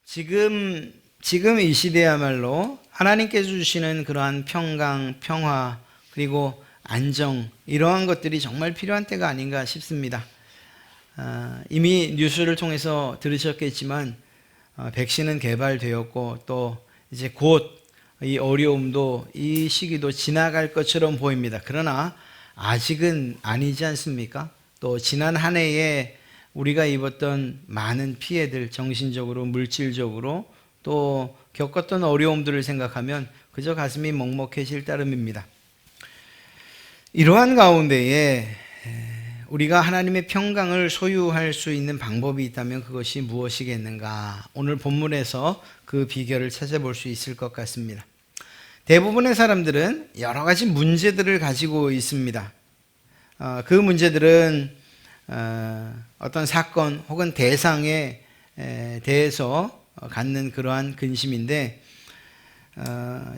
지금 이 시대야말로 하나님께서 주시는 그러한 평강, 평화, 그리고 안정, 이러한 것들이 정말 필요한 때가 아닌가 싶습니다. 이미 뉴스를 통해서 들으셨겠지만 백신은 개발되었고 또 이제 곧 이 어려움도 이 시기도 지나갈 것처럼 보입니다. 그러나 아직은 아니지 않습니까? 또 지난 한 해에 우리가 입었던 많은 피해들, 정신적으로, 물질적으로 또 겪었던 어려움들을 생각하면 그저 가슴이 먹먹해질 따름입니다. 이러한 가운데에 우리가 하나님의 평강을 소유할 수 있는 방법이 있다면 그것이 무엇이겠는가? 오늘 본문에서 그 비결을 찾아볼 수 있을 것 같습니다. 대부분의 사람들은 여러 가지 문제들을 가지고 있습니다. 그 문제들은 어떤 사건 혹은 대상에 대해서 갖는 그러한 근심인데,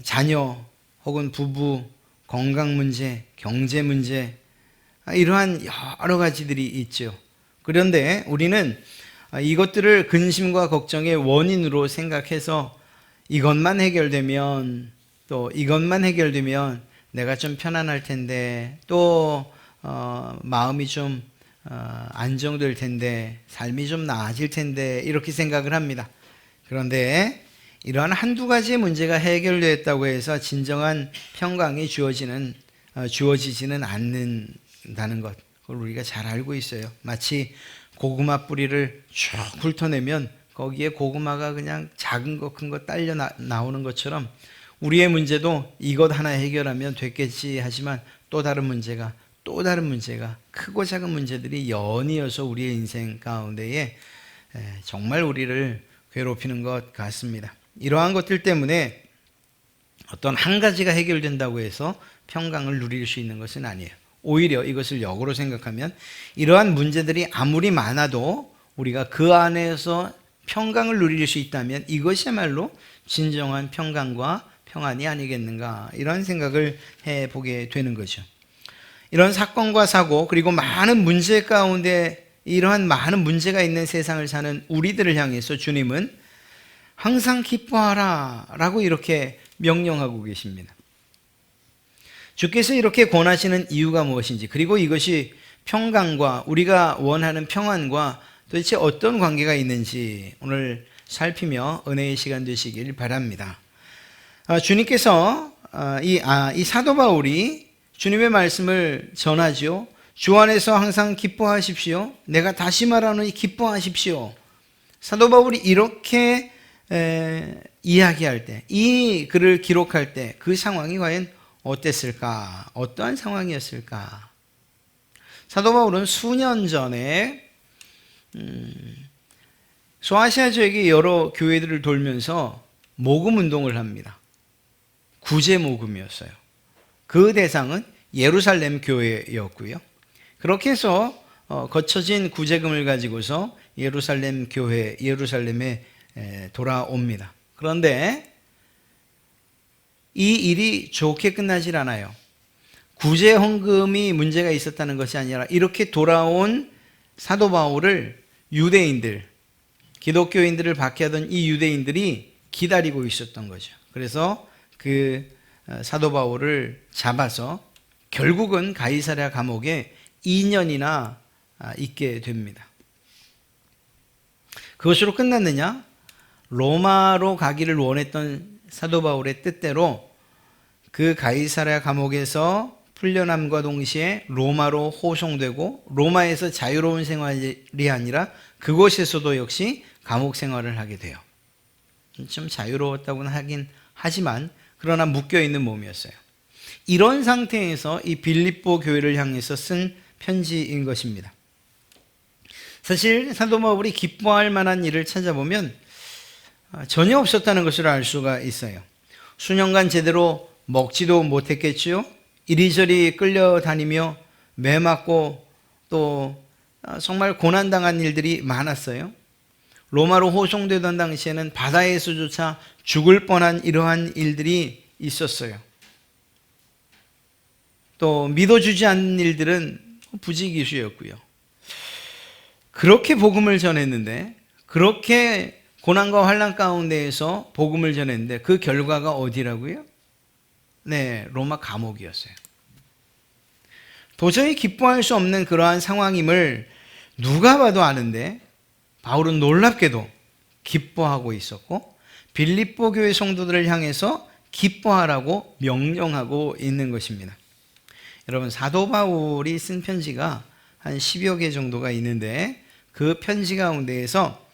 자녀 혹은 부부, 건강 문제, 경제 문제, 이러한 여러 가지들이 있죠. 그런데 우리는 이것들을 근심과 걱정의 원인으로 생각해서 이것만 해결되면, 또 이것만 해결되면 내가 좀 편안할 텐데, 또 마음이 좀 안정될 텐데, 삶이 좀 나아질 텐데, 이렇게 생각을 합니다. 그런데 이러한 한두 가지의 문제가 해결되었다고 해서 진정한 평강이 주어지지는 않는다는 것, 그걸 우리가 잘 알고 있어요. 마치 고구마 뿌리를 쭉 훑어내면 거기에 고구마가 그냥 작은 거 큰 거 딸려 나오는 것처럼 우리의 문제도 이것 하나 해결하면 됐겠지 하지만 또 다른 문제가 크고 작은 문제들이 연이어서 우리의 인생 가운데에 정말 우리를 괴롭히는 것 같습니다. 이러한 것들 때문에 어떤 한 가지가 해결된다고 해서 평강을 누릴 수 있는 것은 아니에요. 오히려 이것을 역으로 생각하면 이러한 문제들이 아무리 많아도 우리가 그 안에서 평강을 누릴 수 있다면 이것이야말로 진정한 평강과 평안이 아니겠는가, 이런 생각을 해보게 되는 거죠. 이런 사건과 사고 그리고 많은 문제 가운데 이러한 많은 문제가 있는 세상을 사는 우리들을 향해서 주님은 항상 기뻐하라 라고 이렇게 명령하고 계십니다. 주께서 이렇게 권하시는 이유가 무엇인지, 그리고 이것이 평강과 우리가 원하는 평안과 도대체 어떤 관계가 있는지 오늘 살피며 은혜의 시간 되시길 바랍니다. 주님께서 이 사도 바울이 주님의 말씀을 전하죠. 주 안에서 항상 기뻐하십시오. 내가 다시 말하노니 기뻐하십시오. 사도 바울이 이렇게 이야기할 때, 이 글을 기록할 때 그 상황이 과연 어땠을까? 어떠한 상황이었을까? 사도 바울은 수년 전에 소아시아 지역의 여러 교회들을 돌면서 모금 운동을 합니다. 구제 모금이었어요. 그 대상은 예루살렘 교회였고요. 그렇게 해서 거쳐진 구제금을 가지고서 예루살렘 교회, 예루살렘에 돌아옵니다. 그런데 이 일이 좋게 끝나질 않아요. 구제 헌금이 문제가 있었다는 것이 아니라 이렇게 돌아온 사도 바울을 유대인들, 기독교인들을 박해하던 이 유대인들이 기다리고 있었던 거죠. 그래서 그 사도 바울을 잡아서 결국은 가이사랴 감옥에 2년이나 있게 됩니다. 그것으로 끝났느냐? 로마로 가기를 원했던 사도 바울의 뜻대로 그 가이사랴 감옥에서 풀려남과 동시에 로마로 호송되고 로마에서 자유로운 생활이 아니라 그곳에서도 역시 감옥 생활을 하게 돼요. 좀 자유로웠다고는 하긴 하지만 그러나 묶여있는 몸이었어요. 이런 상태에서 이 빌립보 교회를 향해서 쓴 편지인 것입니다. 사실 사도 바울이 기뻐할 만한 일을 찾아보면 전혀 없었다는 것을 알 수가 있어요. 수년간 제대로 먹지도 못했겠지요. 이리저리 끌려다니며 매 맞고 또 정말 고난당한 일들이 많았어요. 로마로 호송되던 당시에는 바다에서조차 죽을 뻔한 이러한 일들이 있었어요. 또 믿어주지 않는 일들은 부지기수였고요. 그렇게 복음을 전했는데, 그렇게 고난과 환난 가운데에서 복음을 전했는데 그 결과가 어디라고요? 네, 로마 감옥이었어요. 도저히 기뻐할 수 없는 그러한 상황임을 누가 봐도 아는데 바울은 놀랍게도 기뻐하고 있었고 빌립보 교회 성도들을 향해서 기뻐하라고 명령하고 있는 것입니다. 여러분, 사도 바울이 쓴 편지가 한 10여 개 정도가 있는데 그 편지 가운데에서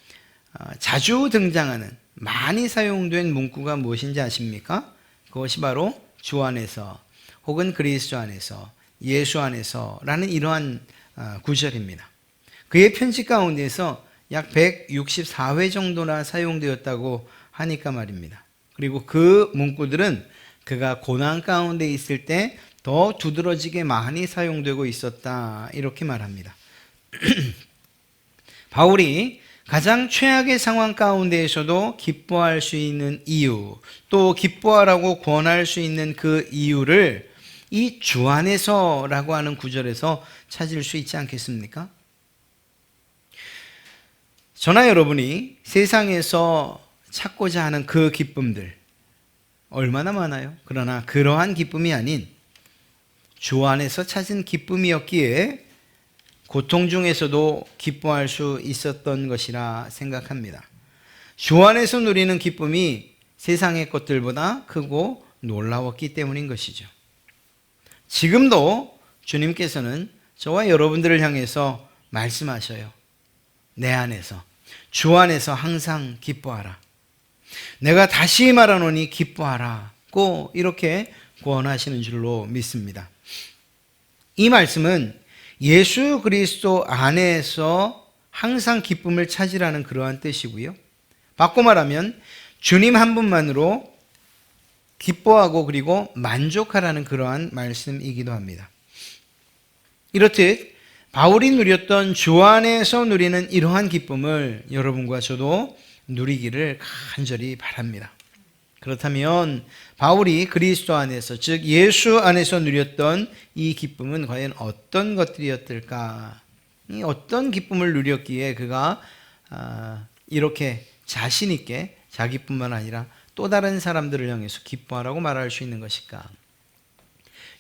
자주 등장하는 많이 사용된 문구가 무엇인지 아십니까? 그것이 바로 주 안에서 혹은 그리스도 안에서 예수 안에서 라는 이러한 구절입니다. 그의 편지 가운데서 약 164회 정도나 사용되었다고 하니까 말입니다. 그리고 그 문구들은 그가 고난 가운데 있을 때 더 두드러지게 많이 사용되고 있었다, 이렇게 말합니다. 바울이 가장 최악의 상황 가운데에서도 기뻐할 수 있는 이유, 또 기뻐하라고 권할 수 있는 그 이유를 이 주 안에서라고 하는 구절에서 찾을 수 있지 않겠습니까? 저나 여러분이 세상에서 찾고자 하는 그 기쁨들 얼마나 많아요? 그러나 그러한 기쁨이 아닌 주 안에서 찾은 기쁨이었기에 고통 중에서도 기뻐할 수 있었던 것이라 생각합니다. 주 안에서 누리는 기쁨이 세상의 것들보다 크고 놀라웠기 때문인 것이죠. 지금도 주님께서는 저와 여러분들을 향해서 말씀하셔요. 내 안에서, 주 안에서 항상 기뻐하라. 내가 다시 말하노니 기뻐하라고 이렇게 권하시는 줄로 믿습니다. 이 말씀은 예수 그리스도 안에서 항상 기쁨을 찾으라는 그러한 뜻이고요. 바꿔 말하면 주님 한 분만으로 기뻐하고 그리고 만족하라는 그러한 말씀이기도 합니다. 이렇듯 바울이 누렸던 주 안에서 누리는 이러한 기쁨을 여러분과 저도 누리기를 간절히 바랍니다. 그렇다면 바울이 그리스도 안에서, 즉 예수 안에서 누렸던 이 기쁨은 과연 어떤 것들이었을까? 어떤 기쁨을 누렸기에 그가 이렇게 자신 있게 자기뿐만 아니라 또 다른 사람들을 향해서 기뻐하라고 말할 수 있는 것일까?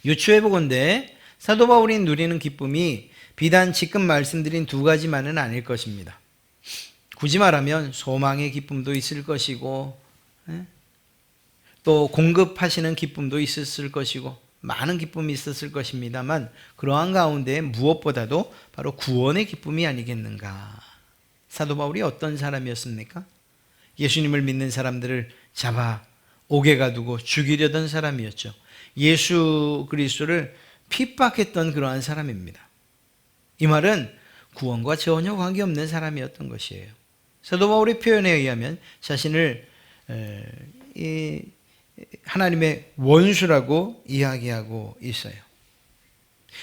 유추해 보건대 사도 바울이 누리는 기쁨이 비단 지금 말씀드린 두 가지만은 아닐 것입니다. 굳이 말하면 소망의 기쁨도 있을 것이고 또 공급하시는 기쁨도 있었을 것이고 많은 기쁨이 있었을 것입니다만 그러한 가운데 무엇보다도 바로 구원의 기쁨이 아니겠는가? 사도 바울이 어떤 사람이었습니까? 예수님을 믿는 사람들을 잡아 옥에 가두고 죽이려던 사람이었죠. 예수 그리스도를 핍박했던 그러한 사람입니다. 이 말은 구원과 전혀 관계없는 사람이었던 것이에요. 사도 바울의 표현에 의하면 자신을 하나님의 원수라고 이야기하고 있어요.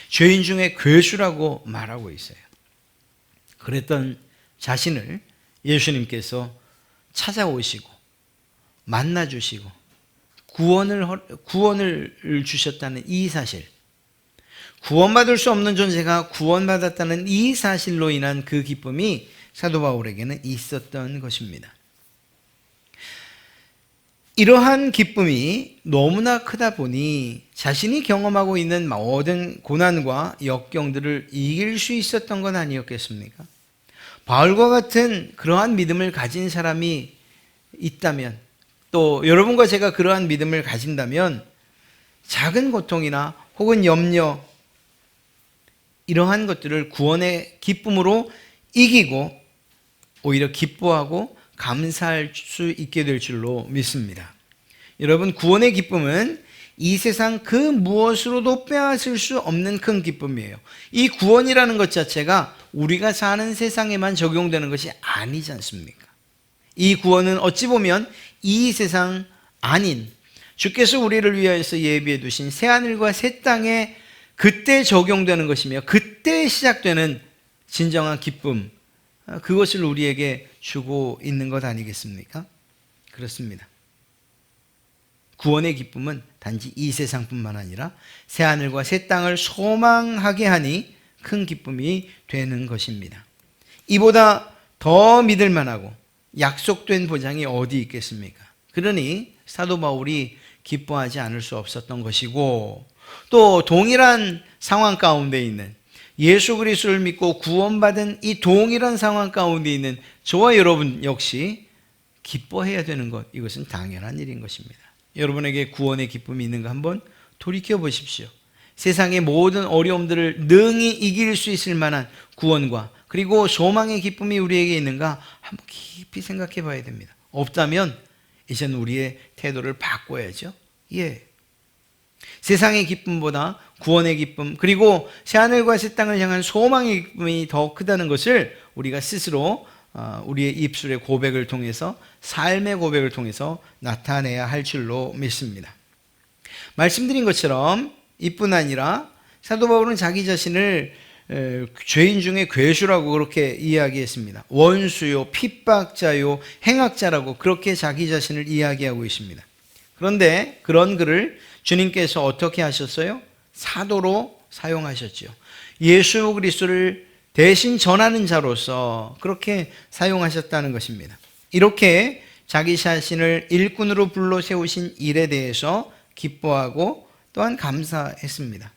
죄인 중에 괴수라고 말하고 있어요. 그랬던 자신을 예수님께서 찾아오시고 만나주시고 구원을 주셨다는 이 사실, 구원받을 수 없는 존재가 구원받았다는 이 사실로 인한 그 기쁨이 사도 바울에게는 있었던 것입니다. 이러한 기쁨이 너무나 크다 보니 자신이 경험하고 있는 모든 고난과 역경들을 이길 수 있었던 건 아니었겠습니까? 바울과 같은 그러한 믿음을 가진 사람이 있다면, 또 여러분과 제가 그러한 믿음을 가진다면 작은 고통이나 혹은 염려, 이러한 것들을 구원의 기쁨으로 이기고 오히려 기뻐하고 감사할 수 있게 될 줄로 믿습니다. 여러분, 구원의 기쁨은 이 세상 그 무엇으로도 빼앗을 수 없는 큰 기쁨이에요. 이 구원이라는 것 자체가 우리가 사는 세상에만 적용되는 것이 아니지 않습니까? 이 구원은 어찌 보면 이 세상 아닌 주께서 우리를 위하여서 예비해 두신 새하늘과 새 땅에 그때 적용되는 것이며 그때 시작되는 진정한 기쁨, 그것을 우리에게 주고 있는 것 아니겠습니까? 그렇습니다. 구원의 기쁨은 단지 이 세상뿐만 아니라 새하늘과 새 땅을 소망하게 하니 큰 기쁨이 되는 것입니다. 이보다 더 믿을 만하고 약속된 보장이 어디 있겠습니까? 그러니 사도 바울이 기뻐하지 않을 수 없었던 것이고, 또 동일한 상황 가운데 있는, 예수 그리스도를 믿고 구원받은 이 동일한 상황 가운데 있는 저와 여러분 역시 기뻐해야 되는 것, 이것은 당연한 일인 것입니다. 여러분에게 구원의 기쁨이 있는가 한번 돌이켜 보십시오. 세상의 모든 어려움들을 능히 이길 수 있을 만한 구원과 그리고 소망의 기쁨이 우리에게 있는가 한번 깊이 생각해 봐야 됩니다. 없다면 이제는 우리의 태도를 바꿔야죠. 세상의 기쁨보다 구원의 기쁨, 그리고 새하늘과 새 땅을 향한 소망의 기쁨이 더 크다는 것을 우리가 스스로 우리의 입술의 고백을 통해서, 삶의 고백을 통해서 나타내야 할 줄로 믿습니다. 말씀드린 것처럼 이뿐 아니라 사도 바울은 자기 자신을 죄인 중에 괴수라고 그렇게 이야기했습니다. 원수요, 핍박자요, 행악자라고 그렇게 자기 자신을 이야기하고 있습니다. 그런데 그런 그를 주님께서 어떻게 하셨어요? 사도로 사용하셨죠. 예수 그리스도를 대신 전하는 자로서 그렇게 사용하셨다는 것입니다. 이렇게 자기 자신을 일꾼으로 불러 세우신 일에 대해서 기뻐하고 또한 감사했습니다.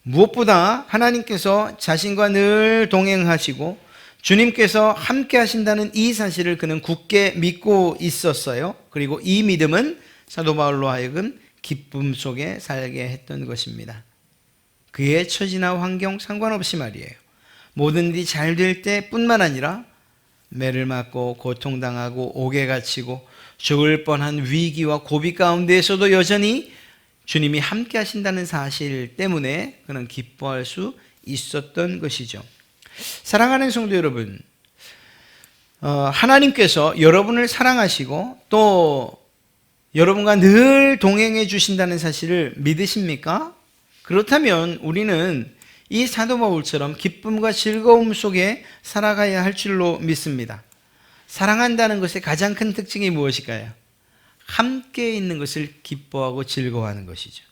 무엇보다 하나님께서 자신과 늘 동행하시고 주님께서 함께 하신다는 이 사실을 그는 굳게 믿고 있었어요. 그리고 이 믿음은 사도 바울로 하여금 기쁨 속에 살게 했던 것입니다. 그의 처지나 환경 상관없이 말이에요. 모든 일이 잘 될 때뿐만 아니라 매를 맞고 고통당하고 옥에 갇히고 죽을 뻔한 위기와 고비 가운데에서도 여전히 주님이 함께 하신다는 사실 때문에 그는 기뻐할 수 있었던 것이죠. 사랑하는 성도 여러분, 하나님께서 여러분을 사랑하시고 또 여러분과 늘 동행해 주신다는 사실을 믿으십니까? 그렇다면 우리는 이 사도 바울처럼 기쁨과 즐거움 속에 살아가야 할 줄로 믿습니다. 사랑한다는 것의 가장 큰 특징이 무엇일까요? 함께 있는 것을 기뻐하고 즐거워하는 것이죠.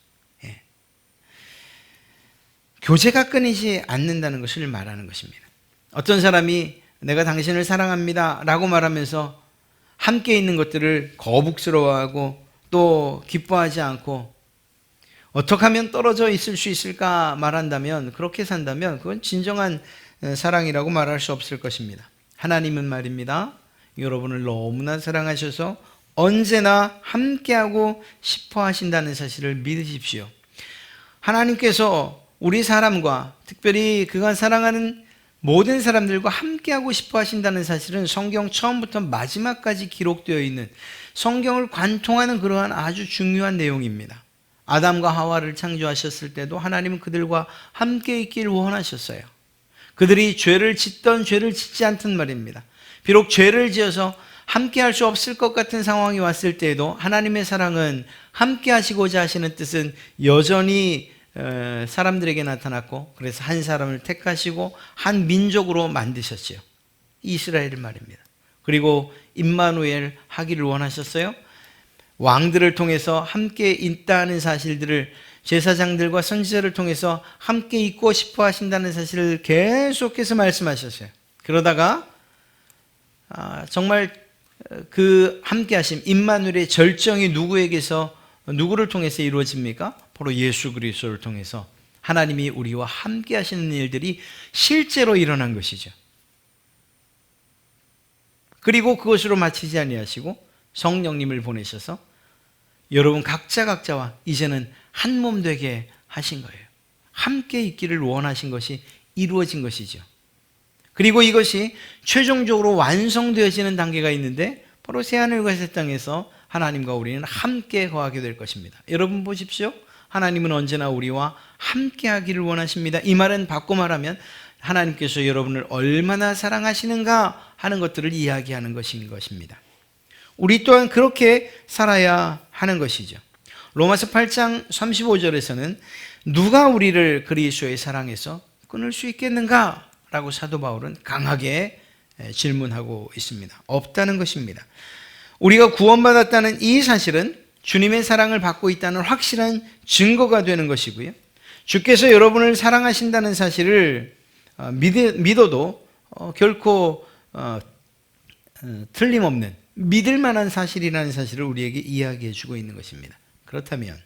교제가 끊이지 않는다는 것을 말하는 것입니다. 어떤 사람이 내가 당신을 사랑합니다 라고 말하면서 함께 있는 것들을 거북스러워하고 또 기뻐하지 않고 어떻게 하면 떨어져 있을 수 있을까 말한다면, 그렇게 산다면 그건 진정한 사랑이라고 말할 수 없을 것입니다. 하나님은 말입니다, 여러분을 너무나 사랑하셔서 언제나 함께하고 싶어 하신다는 사실을 믿으십시오. 하나님께서 우리 사람과 특별히 그가 사랑하는 모든 사람들과 함께하고 싶어 하신다는 사실은 성경 처음부터 마지막까지 기록되어 있는, 성경을 관통하는 그러한 아주 중요한 내용입니다. 아담과 하와를 창조하셨을 때도 하나님은 그들과 함께 있길 원하셨어요. 그들이 죄를 짓던 죄를 짓지 않던 말입니다. 비록 죄를 지어서 함께 할 수 없을 것 같은 상황이 왔을 때에도 하나님의 사랑은 함께 하시고자 하시는 뜻은 여전히 사람들에게 나타났고, 그래서 한 사람을 택하시고 한 민족으로 만드셨지요. 이스라엘을 말입니다. 그리고 임마누엘 하기를 원하셨어요. 왕들을 통해서 함께 있다는 사실들을, 제사장들과 선지자를 통해서 함께 있고 싶어 하신다는 사실을 계속해서 말씀하셨어요. 그러다가 정말 그 함께 하심, 임마누엘의 절정이 누구를 통해서 이루어집니까? 바로 예수 그리스도를 통해서 하나님이 우리와 함께 하시는 일들이 실제로 일어난 것이죠. 그리고 그것으로 마치지 아니하시고 성령님을 보내셔서 여러분 각자와 이제는 한 몸 되게 하신 거예요. 함께 있기를 원하신 것이 이루어진 것이죠. 그리고 이것이 최종적으로 완성되어지는 단계가 있는데 바로 새하늘과 새 땅에서 하나님과 우리는 함께 거하게 될 것입니다. 여러분 보십시오. 하나님은 언제나 우리와 함께 하기를 원하십니다. 이 말은 바꿔 말하면 하나님께서 여러분을 얼마나 사랑하시는가 하는 것들을 이야기하는 것인 것입니다. 우리 또한 그렇게 살아야 하는 것이죠. 로마서 8장 35절에서는 누가 우리를 그리스도의 사랑에서 끊을 수 있겠는가? 라고 사도 바울은 강하게 질문하고 있습니다. 없다는 것입니다. 우리가 구원받았다는 이 사실은 주님의 사랑을 받고 있다는 확실한 증거가 되는 것이고요. 주께서 여러분을 사랑하신다는 사실을 믿어도 결코 틀림없는 믿을 만한 사실이라는 사실을 우리에게 이야기해 주고 있는 것입니다. 그렇다면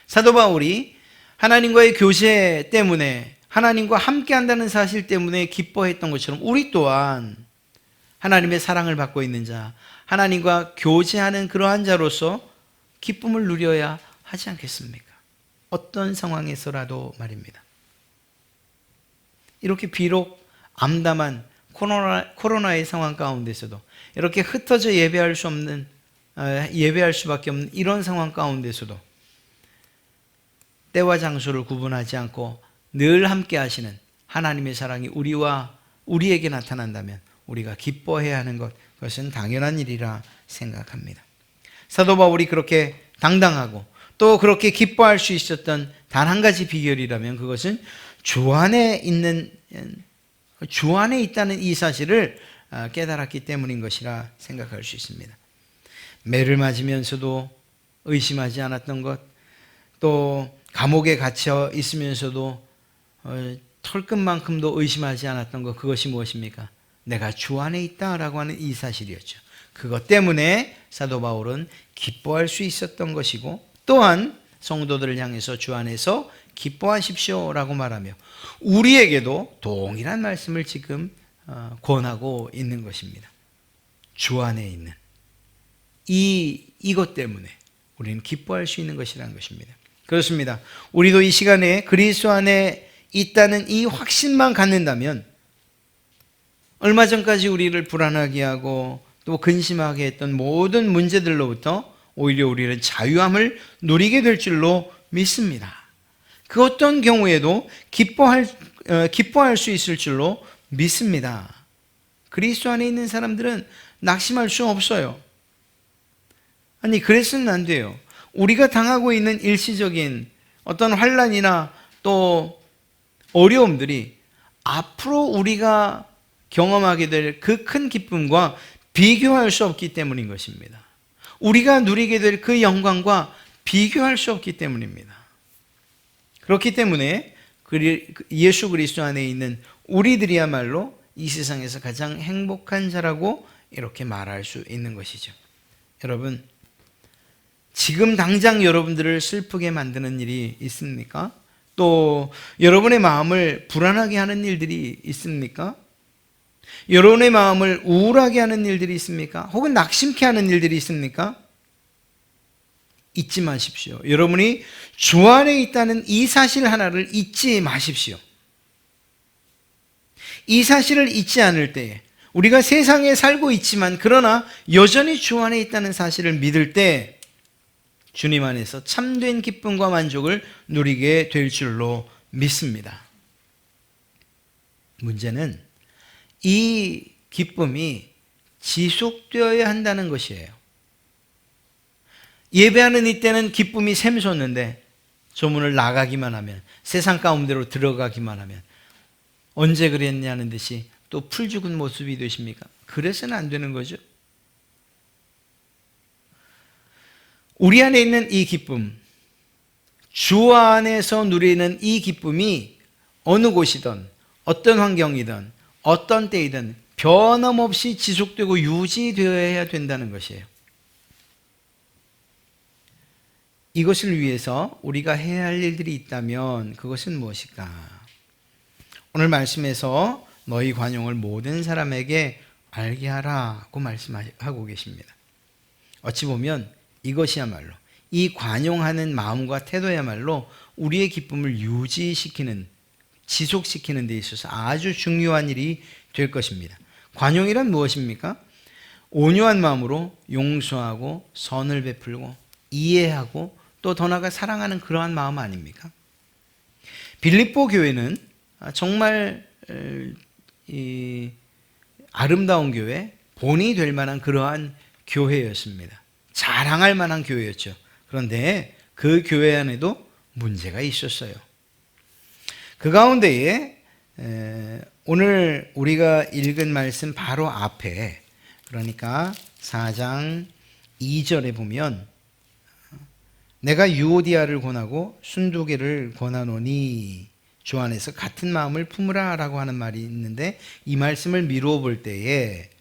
사도 바울이 하나님과의 교제 때문에 하나님과 함께 한다는 사실 때문에 기뻐했던 것처럼 우리 또한 하나님의 사랑을 받고 있는 자, 하나님과 교제하는 그러한 자로서 기쁨을 누려야 하지 않겠습니까? 어떤 상황에서라도 말입니다. 이렇게 비록 암담한 코로나의 상황 가운데서도 이렇게 흩어져 예배할 수밖에 없는 이런 상황 가운데서도 때와 장소를 구분하지 않고 늘 함께 하시는 하나님의 사랑이 우리에게 나타난다면 우리가 기뻐해야 하는 그것은 당연한 일이라 생각합니다. 사도 바울이 그렇게 당당하고 또 그렇게 기뻐할 수 있었던 단 한 가지 비결이라면 그것은 주 안에 있다는 이 사실을 깨달았기 때문인 것이라 생각할 수 있습니다. 매를 맞으면서도 의심하지 않았던 것, 또 감옥에 갇혀 있으면서도 털끝만큼도 의심하지 않았던 것, 그것이 무엇입니까? 내가 주 안에 있다라고 하는 이 사실이었죠. 그것 때문에 사도 바울은 기뻐할 수 있었던 것이고, 또한 성도들을 향해서 주 안에서 기뻐하십시오라고 말하며 우리에게도 동일한 말씀을 지금 권하고 있는 것입니다. 주 안에 있는 이것 때문에 우리는 기뻐할 수 있는 것이라는 것입니다. 그렇습니다. 우리도 이 시간에 그리스도 안에 있다는 이 확신만 갖는다면 얼마 전까지 우리를 불안하게 하고 또 근심하게 했던 모든 문제들로부터 오히려 우리는 자유함을 누리게 될 줄로 믿습니다. 그 어떤 경우에도 기뻐할 수 있을 줄로 믿습니다. 그리스도 안에 있는 사람들은 낙심할 수 없어요. 아니, 그래서는 안 돼요. 우리가 당하고 있는 일시적인 어떤 환난이나 또 어려움들이 앞으로 우리가 경험하게 될 그 큰 기쁨과 비교할 수 없기 때문인 것입니다. 우리가 누리게 될 그 영광과 비교할 수 없기 때문입니다. 그렇기 때문에 예수 그리스도 안에 있는 우리들이야말로 이 세상에서 가장 행복한 자라고 이렇게 말할 수 있는 것이죠. 여러분, 지금 당장 여러분들을 슬프게 만드는 일이 있습니까? 또 여러분의 마음을 불안하게 하는 일들이 있습니까? 여러분의 마음을 우울하게 하는 일들이 있습니까? 혹은 낙심케 하는 일들이 있습니까? 잊지 마십시오. 여러분이 주 안에 있다는 이 사실 하나를 잊지 마십시오. 이 사실을 잊지 않을 때에 우리가 세상에 살고 있지만 그러나 여전히 주 안에 있다는 사실을 믿을 때 주님 안에서 참된 기쁨과 만족을 누리게 될 줄로 믿습니다. 문제는 이 기쁨이 지속되어야 한다는 것이에요. 예배하는 이때는 기쁨이 샘솟는데 조문을 나가기만 하면, 세상 가운데로 들어가기만 하면 언제 그랬냐는 듯이 또 풀죽은 모습이 되십니까? 그래서는 안 되는 거죠. 우리 안에 있는 이 기쁨, 주 안에서 누리는 이 기쁨이 어느 곳이든 어떤 환경이든 어떤 때이든 변함없이 지속되고 유지되어야 된다는 것이에요. 이것을 위해서 우리가 해야 할 일들이 있다면 그것은 무엇일까? 오늘 말씀에서 너희 관용을 모든 사람에게 알게 하라고 말씀하고 계십니다. 어찌 보면 이것이야말로, 이 관용하는 마음과 태도야말로 우리의 기쁨을 유지시키는, 지속시키는 데 있어서 아주 중요한 일이 될 것입니다. 관용이란 무엇입니까? 온유한 마음으로 용서하고 선을 베풀고 이해하고 또 더 나아가 사랑하는 그러한 마음 아닙니까? 빌립보 교회는 정말 아름다운 교회, 본이 될 만한 그러한 교회였습니다. 자랑할 만한 교회였죠. 그런데 그 교회 안에도 문제가 있었어요. 그 가운데에 오늘 우리가 읽은 말씀 바로 앞에, 그러니까 4장 2절에 보면 내가 유오디아를 권하고 순두개를 권하노니 주 안에서 같은 마음을 품으라 라고 하는 말이 있는데, 이 말씀을 미루어 볼 때에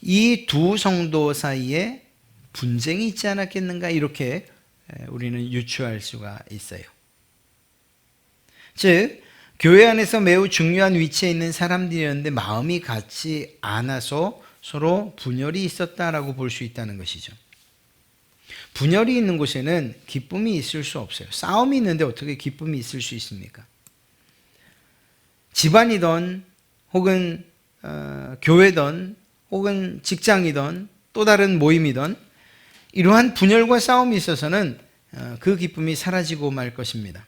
이 두 성도 사이에 분쟁이 있지 않았겠는가, 이렇게 우리는 유추할 수가 있어요. 즉, 교회 안에서 매우 중요한 위치에 있는 사람들이었는데 마음이 같지 않아서 서로 분열이 있었다라고 볼 수 있다는 것이죠. 분열이 있는 곳에는 기쁨이 있을 수 없어요. 싸움이 있는데 어떻게 기쁨이 있을 수 있습니까? 집안이든 혹은 교회든 혹은 직장이든 또 다른 모임이든 이러한 분열과 싸움이 있어서는 그 기쁨이 사라지고 말 것입니다.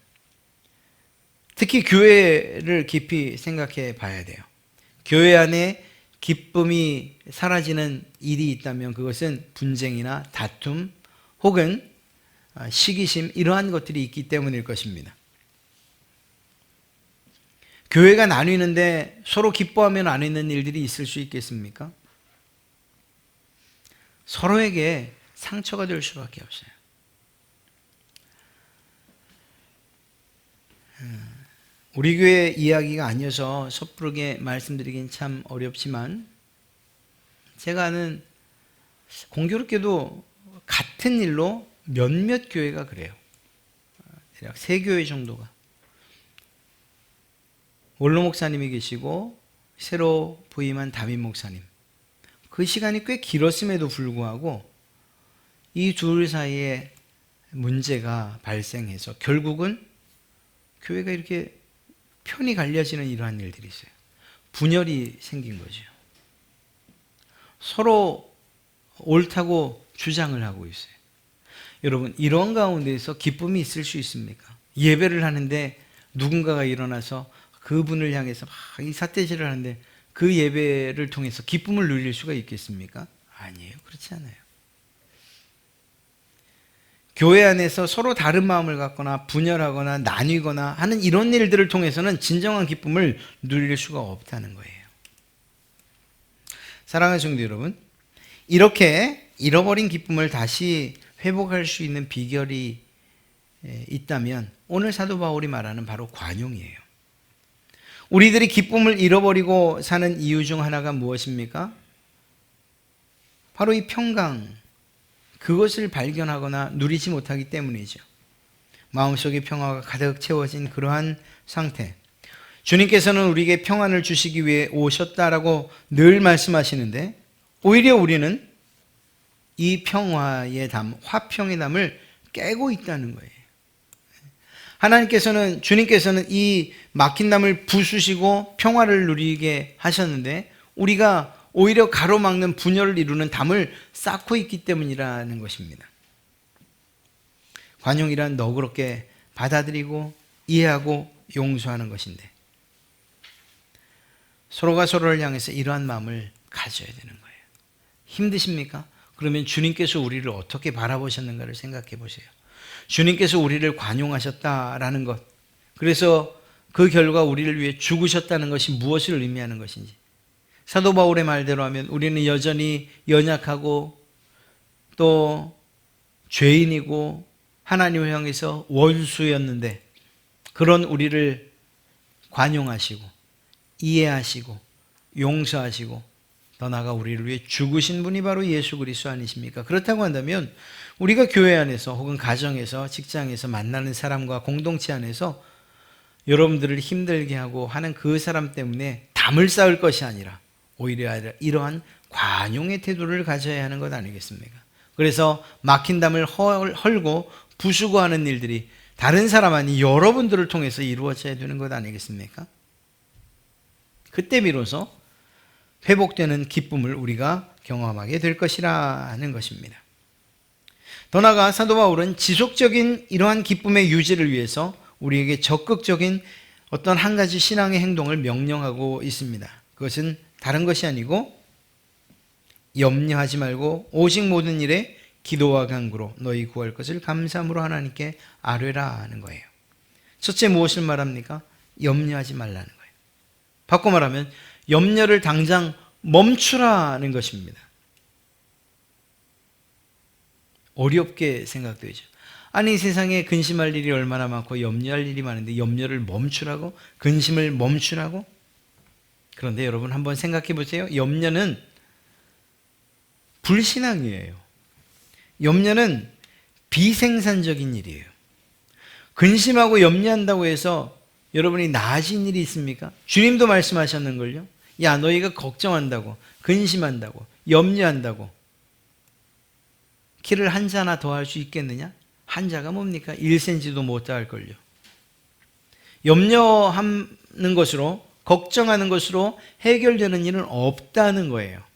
특히 교회를 깊이 생각해 봐야 돼요. 교회 안에 기쁨이 사라지는 일이 있다면 그것은 분쟁이나 다툼 혹은 시기심, 이러한 것들이 있기 때문일 것입니다. 교회가 나뉘는데 서로 기뻐하며 나뉘는 일들이 있을 수 있겠습니까? 서로에게 상처가 될 수밖에 없어요. 우리 교회 이야기가 아니어서 섣부르게 말씀드리긴 참 어렵지만, 제가 아는 공교롭게도 같은 일로 몇몇 교회가 그래요. 대략 3교회 정도가. 원로 목사님이 계시고 새로 부임한 담임 목사님. 그 시간이 꽤 길었음에도 불구하고 이 둘 사이에 문제가 발생해서 결국은 교회가 이렇게 편이 갈려지는 이러한 일들이 있어요. 분열이 생긴 거죠. 서로 옳다고 주장을 하고 있어요. 여러분, 이런 가운데에서 기쁨이 있을 수 있습니까? 예배를 하는데 누군가가 일어나서 그분을 향해서 막 이 삿대질을 하는데 그 예배를 통해서 기쁨을 누릴 수가 있겠습니까? 아니에요. 그렇지 않아요. 교회 안에서 서로 다른 마음을 갖거나 분열하거나 나뉘거나 하는 이런 일들을 통해서는 진정한 기쁨을 누릴 수가 없다는 거예요. 사랑하는 성도 여러분, 이렇게 잃어버린 기쁨을 다시 회복할 수 있는 비결이 있다면 오늘 사도 바울이 말하는 바로 관용이에요. 우리들이 기쁨을 잃어버리고 사는 이유 중 하나가 무엇입니까? 바로 이 평강, 그것을 발견하거나 누리지 못하기 때문이죠. 마음속에 평화가 가득 채워진 그러한 상태. 주님께서는 우리에게 평안을 주시기 위해 오셨다라고 늘 말씀하시는데, 오히려 우리는 이 평화의 담, 화평의 담을 깨고 있다는 거예요. 주님께서는 이 막힌 담을 부수시고 평화를 누리게 하셨는데, 우리가 오히려 가로막는 분열을 이루는 담을 쌓고 있기 때문이라는 것입니다. 관용이란 너그럽게 받아들이고 이해하고 용서하는 것인데, 서로가 서로를 향해서 이러한 마음을 가져야 되는 거예요. 힘드십니까? 그러면 주님께서 우리를 어떻게 바라보셨는가를 생각해 보세요. 주님께서 우리를 관용하셨다라는 것, 그래서 그 결과 우리를 위해 죽으셨다는 것이 무엇을 의미하는 것인지, 사도 바울의 말대로 하면 우리는 여전히 연약하고 또 죄인이고 하나님을 향해서 원수였는데, 그런 우리를 관용하시고 이해하시고 용서하시고 더 나아가 우리를 위해 죽으신 분이 바로 예수 그리스도 아니십니까? 그렇다고 한다면 우리가 교회 안에서 혹은 가정에서 직장에서 만나는 사람과 공동체 안에서 여러분들을 힘들게 하고 하는 그 사람 때문에 담을 쌓을 것이 아니라 오히려 이러한 관용의 태도를 가져야 하는 것 아니겠습니까? 그래서 막힌 담을 헐고 부수고 하는 일들이 다른 사람 아니 여러분들을 통해서 이루어져야 되는 것 아니겠습니까? 그때 비로소 회복되는 기쁨을 우리가 경험하게 될 것이라는 것입니다. 더 나아가 사도 바울은 지속적인 이러한 기쁨의 유지를 위해서 우리에게 적극적인 어떤 한 가지 신앙의 행동을 명령하고 있습니다. 그것은 다른 것이 아니고 염려하지 말고 오직 모든 일에 기도와 간구로 너희 구할 것을 감사함으로 하나님께 아뢰라 하는 거예요. 첫째, 무엇을 말합니까? 염려하지 말라는 거예요. 바꿔 말하면 염려를 당장 멈추라는 것입니다. 어렵게 생각되죠. 아니, 세상에 근심할 일이 얼마나 많고 염려할 일이 많은데 염려를 멈추라고? 근심을 멈추라고? 그런데 여러분 한번 생각해 보세요. 염려는 불신앙이에요. 염려는 비생산적인 일이에요. 근심하고 염려한다고 해서 여러분이 나아진 일이 있습니까? 주님도 말씀하셨는걸요. 야, 너희가 걱정한다고, 근심한다고, 염려한다고 키를 한 자나 더 할 수 있겠느냐? 한 자가 뭡니까? 1cm도 못 닿을걸요. 염려하는 것으로, 걱정하는 것으로 해결되는 일은 없다는 거예요.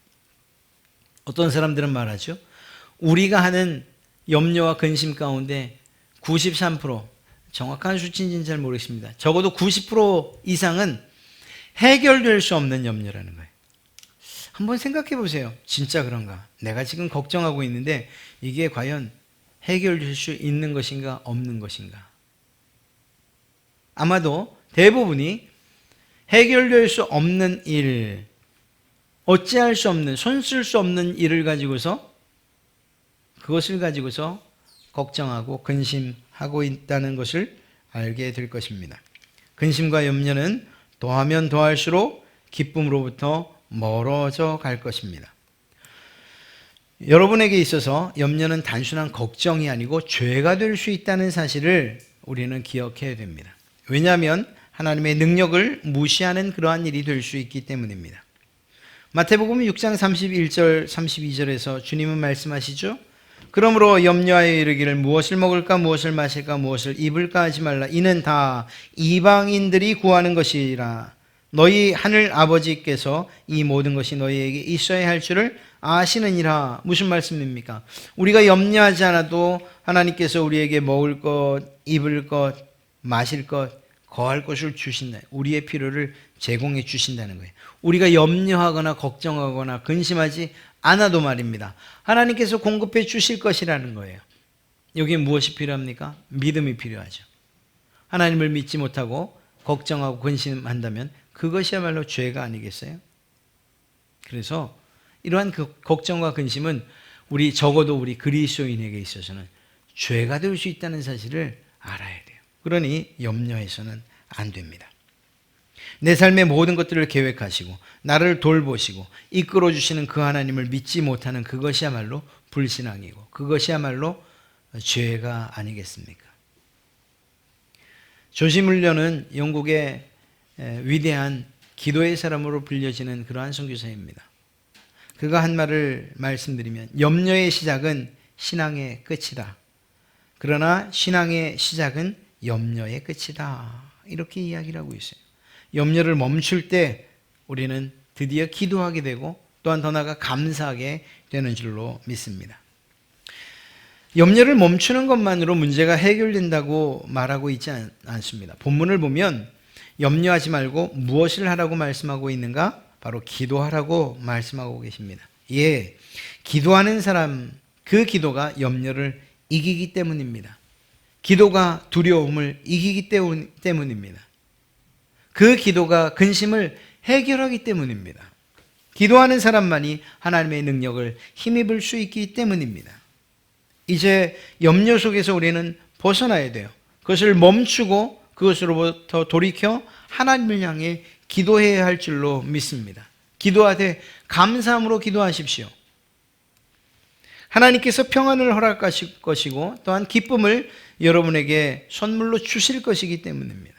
어떤 사람들은 말하죠. 우리가 하는 염려와 근심 가운데 93%, 정확한 수치인지는 잘 모르겠습니다. 적어도 90% 이상은 해결될 수 없는 염려라는 거예요. 한번 생각해 보세요. 진짜 그런가? 내가 지금 걱정하고 있는데 이게 과연 해결될 수 있는 것인가 없는 것인가? 아마도 대부분이 해결될 수 없는 일, 어찌할 수 없는, 손쓸 수 없는 일을 가지고서 그것을 가지고서 걱정하고 근심하고 있다는 것을 알게 될 것입니다. 근심과 염려는 더하면 더할수록 기쁨으로부터 멀어져 갈 것입니다. 여러분에게 있어서 염려는 단순한 걱정이 아니고 죄가 될 수 있다는 사실을 우리는 기억해야 됩니다. 왜냐하면 하나님의 능력을 무시하는 그러한 일이 될 수 있기 때문입니다. 마태복음 6장 31절 32절에서 주님은 말씀하시죠. 그러므로 염려하여 이르기를 무엇을 먹을까 무엇을 마실까 무엇을 입을까 하지 말라. 이는 다 이방인들이 구하는 것이라. 너희 하늘 아버지께서 이 모든 것이 너희에게 있어야 할 줄을 아시느니라. 무슨 말씀입니까? 우리가 염려하지 않아도 하나님께서 우리에게 먹을 것, 입을 것, 마실 것, 거할 것을 주신다. 우리의 필요를 제공해 주신다는 거예요. 우리가 염려하거나 걱정하거나 근심하지 않아도 말입니다. 하나님께서 공급해 주실 것이라는 거예요. 여기에 무엇이 필요합니까? 믿음이 필요하죠. 하나님을 믿지 못하고 걱정하고 근심한다면 그것이야말로 죄가 아니겠어요? 그래서 이러한 그 걱정과 근심은 적어도 우리 그리스도인에게 있어서는 죄가 될 수 있다는 사실을 알아야 돼요. 그러니 염려해서는 안 됩니다. 내 삶의 모든 것들을 계획하시고 나를 돌보시고 이끌어 주시는 그 하나님을 믿지 못하는 그것이야말로 불신앙이고 그것이야말로 죄가 아니겠습니까? 조지 물러는 영국의 위대한 기도의 사람으로 불려지는 그러한 선교사입니다. 그가 한 말을 말씀드리면 염려의 시작은 신앙의 끝이다. 그러나 신앙의 시작은 염려의 끝이다. 이렇게 이야기를 하고 있어요. 염려를 멈출 때 우리는 드디어 기도하게 되고 또한 더 나아가 감사하게 되는 줄로 믿습니다. 염려를 멈추는 것만으로 문제가 해결된다고 말하고 있지 않습니다. 본문을 보면 염려하지 말고 무엇을 하라고 말씀하고 있는가? 바로 기도하라고 말씀하고 계십니다. 예, 기도하는 사람, 그 기도가 염려를 이기기 때문입니다. 기도가 두려움을 이기기 때문입니다. 그 기도가 근심을 해결하기 때문입니다. 기도하는 사람만이 하나님의 능력을 힘입을 수 있기 때문입니다. 이제 염려 속에서 우리는 벗어나야 돼요. 그것을 멈추고 그것으로부터 돌이켜 하나님을 향해 기도해야 할 줄로 믿습니다. 기도하되 감사함으로 기도하십시오. 하나님께서 평안을 허락하실 것이고 또한 기쁨을 여러분에게 선물로 주실 것이기 때문입니다.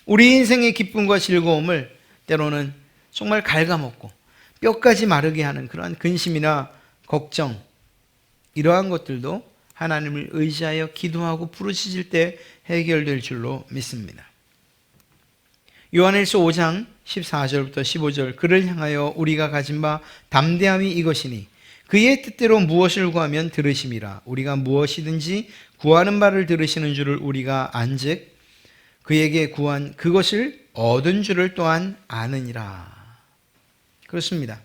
우리 인생의 기쁨과 즐거움을 때로는 정말 갉아먹고 뼈까지 마르게 하는 그러한 근심이나 걱정, 이러한 것들도 하나님을 의지하여 기도하고 부르짖을 때 해결될 줄로 믿습니다. 요한일서 5장 14절부터 15절, 그를 향하여 우리가 가진 바 담대함이 이것이니 그의 뜻대로 무엇을 구하면 들으심이라. 우리가 무엇이든지 구하는 바를 들으시는 줄을 우리가 안즉 그에게 구한 그것을 얻은 줄을 또한 아느니라. 그렇습니다.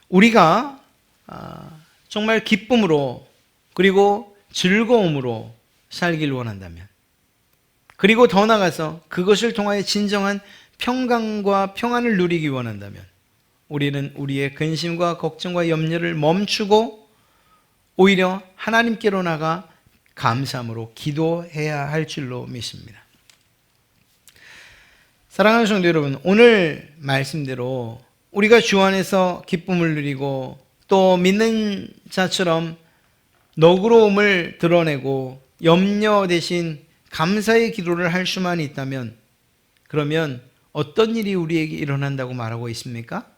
우리가 정말 기쁨으로 그리고 즐거움으로 살길 원한다면, 그리고 더 나아가서 그것을 통하여 진정한 평강과 평안을 누리기 원한다면 우리는 우리의 근심과 걱정과 염려를 멈추고 오히려 하나님께로 나가 감사함으로 기도해야 할 줄로 믿습니다. 사랑하는 성도 여러분, 오늘 말씀대로 우리가 주 안에서 기쁨을 누리고 또 믿는 자처럼 너그러움을 드러내고 염려 대신 감사의 기도를 할 수만 있다면, 그러면 어떤 일이 우리에게 일어난다고 말하고 있습니까?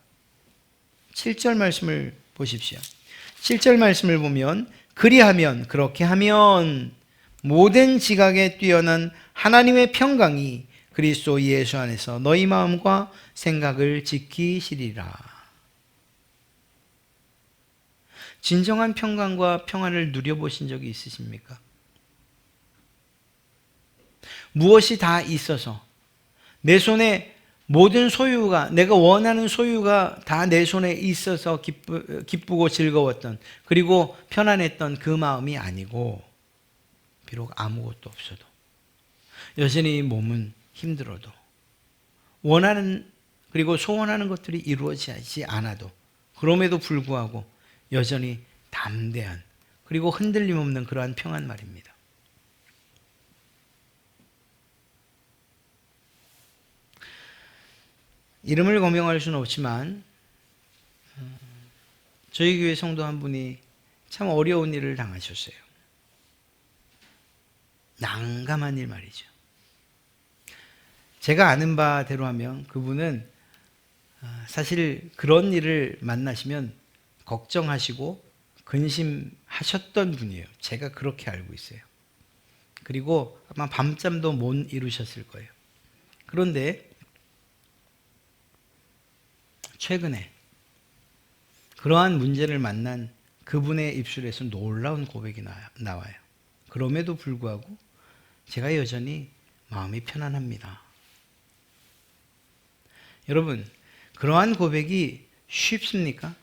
7절 말씀을 보십시오. 7절 말씀을 보면, 그리하면, 그렇게 하면 모든 지각에 뛰어난 하나님의 평강이 그리스도 예수 안에서 너희 마음과 생각을 지키시리라. 진정한 평강과 평안을 누려보신 적이 있으십니까? 무엇이 다 있어서 내 손에 모든 소유가, 내가 원하는 소유가 다 내 손에 있어서 기쁘고 즐거웠던, 그리고 편안했던 그 마음이 아니고, 비록 아무것도 없어도, 여전히 몸은 힘들어도, 원하는 그리고 소원하는 것들이 이루어지지 않아도, 그럼에도 불구하고 여전히 담대한, 그리고 흔들림 없는 그러한 평안 말입니다. 이름을 거명할 수는 없지만 저희 교회 성도 한 분이 참 어려운 일을 당하셨어요. 난감한 일 말이죠. 제가 아는 바대로 하면 그분은 사실 그런 일을 만나시면 걱정하시고 근심하셨던 분이에요. 제가 그렇게 알고 있어요. 그리고 아마 밤잠도 못 이루셨을 거예요. 그런데 최근에 그러한 문제를 만난 그분의 입술에서 놀라운 고백이 나와요. 그럼에도 불구하고 제가 여전히 마음이 편안합니다. 여러분, 그러한 고백이 쉽습니까?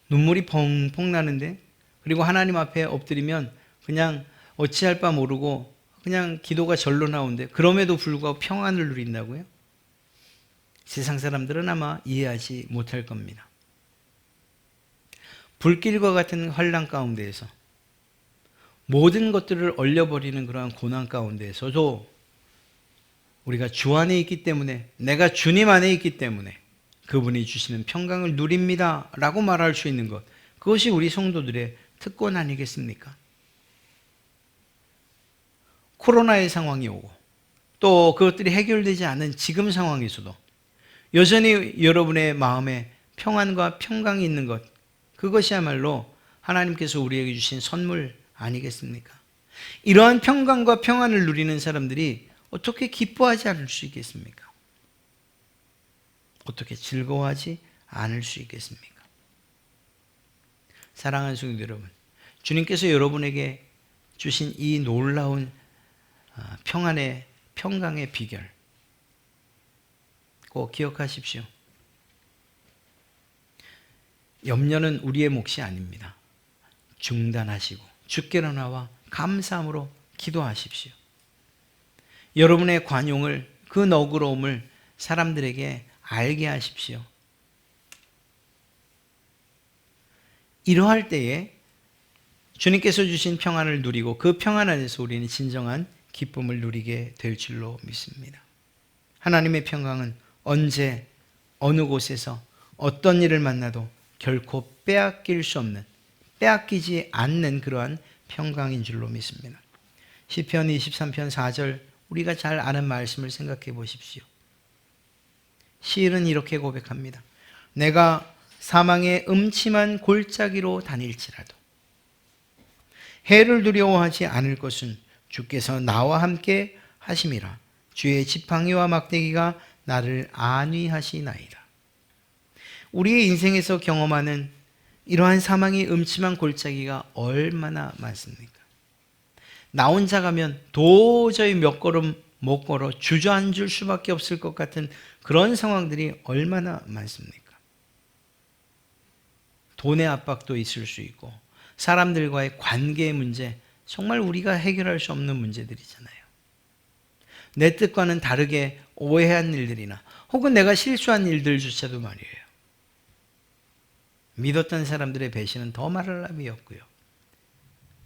눈물이 펑펑 나는데, 그리고 하나님 앞에 엎드리면 그냥 어찌할 바 모르고 그냥 기도가 절로 나오는데, 그럼에도 불구하고 평안을 누린다고요? 세상 사람들은 아마 이해하지 못할 겁니다. 불길과 같은 환난 가운데에서, 모든 것들을 얼려버리는 그러한 고난 가운데에서도 우리가 주 안에 있기 때문에, 내가 주님 안에 있기 때문에 그분이 주시는 평강을 누립니다 라고 말할 수 있는 것, 그것이 우리 성도들의 특권 아니겠습니까? 코로나의 상황이 오고 또 그것들이 해결되지 않은 지금 상황에서도 여전히 여러분의 마음에 평안과 평강이 있는 것, 그것이야말로 하나님께서 우리에게 주신 선물 아니겠습니까? 이러한 평강과 평안을 누리는 사람들이 어떻게 기뻐하지 않을 수 있겠습니까? 어떻게 즐거워하지 않을 수 있겠습니까? 사랑하는 성도 여러분, 주님께서 여러분에게 주신 이 놀라운 평안의, 평강의 비결 꼭 기억하십시오. 염려는 우리의 몫이 아닙니다. 중단하시고 주께로 나와 감사함으로 기도하십시오. 여러분의 관용을, 그 너그러움을 사람들에게 알게 하십시오. 이러할 때에 주님께서 주신 평안을 누리고 그 평안 안에서 우리는 진정한 기쁨을 누리게 될 줄로 믿습니다. 하나님의 평강은 언제 어느 곳에서 어떤 일을 만나도 결코 빼앗길 수 없는, 빼앗기지 않는 그러한 평강인 줄로 믿습니다. 시편 23편 4절, 우리가 잘 아는 말씀을 생각해 보십시오. 시인은 이렇게 고백합니다. 내가 사망의 음침한 골짜기로 다닐지라도 해를 두려워하지 않을 것은 주께서 나와 함께 하심이라. 주의 지팡이와 막대기가 나를 안위하시나이다. 우리의 인생에서 경험하는 이러한 사망의 음침한 골짜기가 얼마나 많습니까? 나 혼자 가면 도저히 몇 걸음 못 걸어 주저앉을 수밖에 없을 것 같은 그런 상황들이 얼마나 많습니까? 돈의 압박도 있을 수 있고, 사람들과의 관계의 문제, 정말 우리가 해결할 수 없는 문제들이잖아요. 내 뜻과는 다르게 오해한 일들이나 혹은 내가 실수한 일들조차도 말이에요. 믿었던 사람들의 배신은 더 말할 나위 없고요.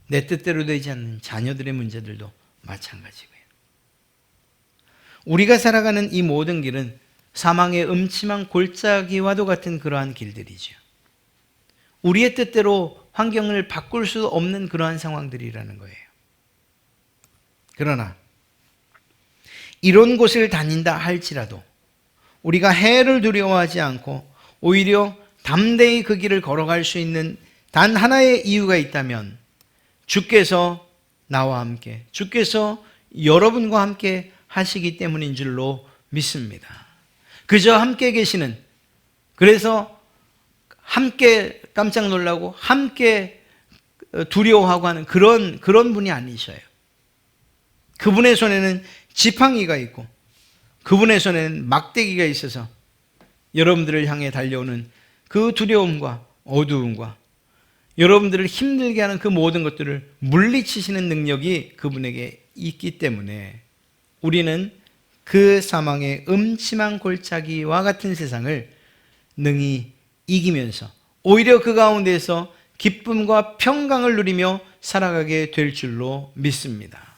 내 뜻대로 되지 않는 자녀들의 문제들도 마찬가지고요. 우리가 살아가는 이 모든 길은 사망의 음침한 골짜기와도 같은 그러한 길들이죠. 우리의 뜻대로 환경을 바꿀 수 없는 그러한 상황들이라는 거예요. 그러나 이런 곳을 다닌다 할지라도 우리가 해를 두려워하지 않고 오히려 담대히 그 길을 걸어갈 수 있는 단 하나의 이유가 있다면 주께서 나와 함께, 주께서 여러분과 함께 하시기 때문인 줄로 믿습니다. 그저 함께 계시는, 그래서 함께 깜짝 놀라고 함께 두려워하고 하는 그런 분이 아니셔요. 그분의 손에는 지팡이가 있고 그분의 손에는 막대기가 있어서 여러분들을 향해 달려오는 그 두려움과 어두움과 여러분들을 힘들게 하는 그 모든 것들을 물리치시는 능력이 그분에게 있기 때문에 우리는 그 사망의 음침한 골짜기와 같은 세상을 능히 이기면서 오히려 그 가운데에서 기쁨과 평강을 누리며 살아가게 될 줄로 믿습니다.